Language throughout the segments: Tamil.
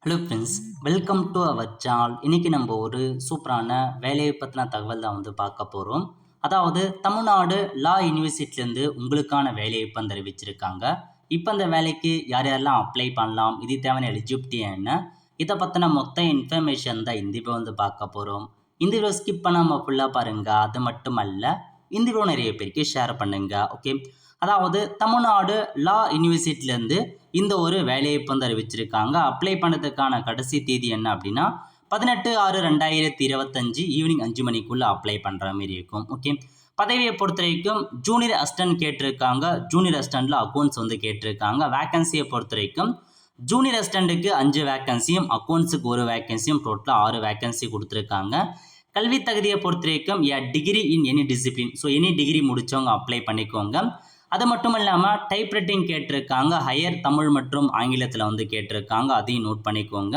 Hello friends, welcome to our channel. இன்றைக்கி நம்ம ஒரு சூப்பரான வேலையை பற்றின தகவல் தான் பார்க்க போகிறோம். அதாவது தமிழ்நாடு லா யூனிவர்சிட்டிலேருந்து உங்களுக்கான வேலையை இப்போ தெரிவிச்சிருக்காங்க. இப்போ அந்த வேலைக்கு யார் யாரெல்லாம் அப்ளை பண்ணலாம், இது தேவையான எலிஜிபிலிட்டி என்ன, இதை பற்றின மொத்த இன்ஃபர்மேஷன் தான் இந்த வீடியோ பார்க்க போகிறோம். இந்த வீடியோ ஸ்கிப் பண்ணாமல் ஃபுல்லாக பாருங்கள். அது மட்டும் அல்ல, இந்த வீடியோ நிறைய பேருக்கு ஷேர் பண்ணுங்கள். ஓகே, அதாவது தமிழ்நாடு லா யூனிவர்சிட்டிலேருந்து இந்த ஒரு வேலையை அறிவிச்சிருக்காங்க. அப்ளை பண்ணதுக்கான கடைசி தேதி என்ன அப்படின்னா 18/6/2025 ஈவினிங் 5 மணிக்குள்ளே அப்ளை பண்ணுற மாதிரி இருக்கும். ஓகே, பதவியை பொறுத்த வரைக்கும் ஜூனியர் அசிஸ்டன்ட் கேட்டிருக்காங்க. ஜூனியர் அசிஸ்டண்ட்டில் அக்கௌண்ட்ஸ் கேட்டிருக்காங்க. வேக்கன்சியை பொறுத்த வரைக்கும் ஜூனியர் அசிஸ்டண்ட்டுக்கு 5 வேக்கன்சியும், அக்கௌண்ட்ஸுக்கு 1 வேக்கன்சியும், டோட்டலாக 6 வேக்கன்சி கொடுத்துருக்காங்க. கல்வி தகுதியை பொறுத்த வரைக்கும் degree in any discipline, so any degree முடித்தவங்க அப்ளை பண்ணிக்கோங்க. அது மட்டும் இல்லாமல் டைப் ரைட்டிங் கேட்டிருக்காங்க. ஹையர் தமிழ் மற்றும் ஆங்கிலத்தில் கேட்டிருக்காங்க. அதையும் நோட் பண்ணிக்கோங்க.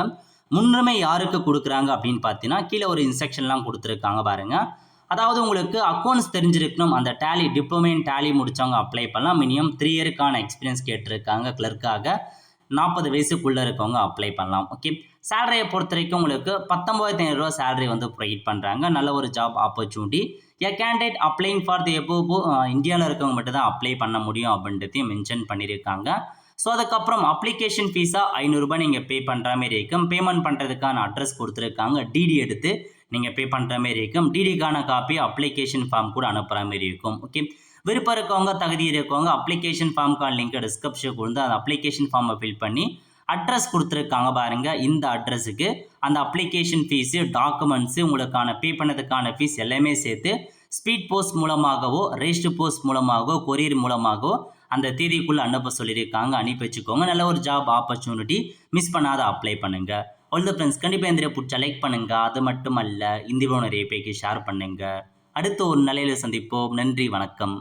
முன்னுரிமை யாருக்கு கொடுக்குறாங்க அப்படின்னு பார்த்தீங்கன்னா கீழே ஒரு இன்ஸ்ட்ரக்ஷன்லாம் கொடுத்துருக்காங்க பாருங்கள். அதாவது உங்களுக்கு அக்கௌண்ட்ஸ் தெரிஞ்சிருக்கணும். அந்த டேலி டிப்ளமோ இன் டேலி முடித்தவங்க அப்ளை பண்ணலாம். மினிமம் 3 இயருக்கான எக்ஸ்பீரியன்ஸ் கேட்டிருக்காங்க. கிளர்க்காக 40 வயசுக்குள்ளே இருக்கவங்க அப்ளை பண்ணலாம். ஓகே, சேலரியை பொறுத்த வரைக்கும் உங்களுக்கு 19,500 சேலரி ப்ரொவைட் பண்ணுறாங்க. நல்ல ஒரு job opportunity. Candidate அப்ளைங் for the above இந்தியாவில் இருக்கவங்க மட்டும் தான் அப்ளை பண்ண முடியும் அப்படின்றதையும் மென்ஷன் பண்ணியிருக்காங்க. ஸோ அதுக்கப்புறம் அப்ளிகேஷன் ஃபீஸாக 500 ரூபாய் நீங்கள் பே பண்ணுற மாதிரி இருக்கும். பேமெண்ட் பண்ணுறதுக்கான அட்ரஸ் கொடுத்துருக்காங்க. டிடி எடுத்து நீங்கள் பே பண்ணுற மாதிரி இருக்கும். டிடிக்கான காப்பி அப்ளிகேஷன் ஃபார்ம் கூட அனுப்புகிற மாதிரி இருக்கும். ஓகே, விருப்பம் இருக்கவங்க, தகுதி இருக்கவங்க அப்ளிகேஷன் ஃபார்முக்கான லிங்க் டிஸ்கிரிப்ஷன் கொடுத்து அந்த அப்ளிகேஷன் ஃபார்மை ஃபில் பண்ணி அட்ரஸ் கொடுத்துருக்காங்க பாருங்கள். இந்த அட்ரஸுக்கு அந்த அப்ளிகேஷன் ஃபீஸு, டாக்குமெண்ட்ஸு, உங்களுக்கான பே பண்ணதுக்கான ஃபீஸ் எல்லாமே சேர்த்து ஸ்பீட் போஸ்ட் மூலமாகவோ, ரெஜிஸ்டர் போஸ்ட் மூலமாகவோ, கொரியர் மூலமாகவோ அந்த தேதிக்குள்ளே அனுப்ப சொல்லியிருக்காங்க. அனுப்பி வச்சுக்கோங்க. நல்ல ஒரு ஜாப் ஆப்பர்ச்சுனிட்டி. மிஸ் பண்ணாத அப்ளை பண்ணுங்கள். ஆல் த ஃப்ரெண்ட்ஸ், கண்டிப்பாக இந்த பிடிச்சா லைக் பண்ணுங்கள். அது மட்டும் அல்ல, இந்த வீடியோ நிறைய பேருக்கு ஷேர் பண்ணுங்கள். அடுத்த ஒரு நிலையில் சந்திப்போம். நன்றி, வணக்கம்.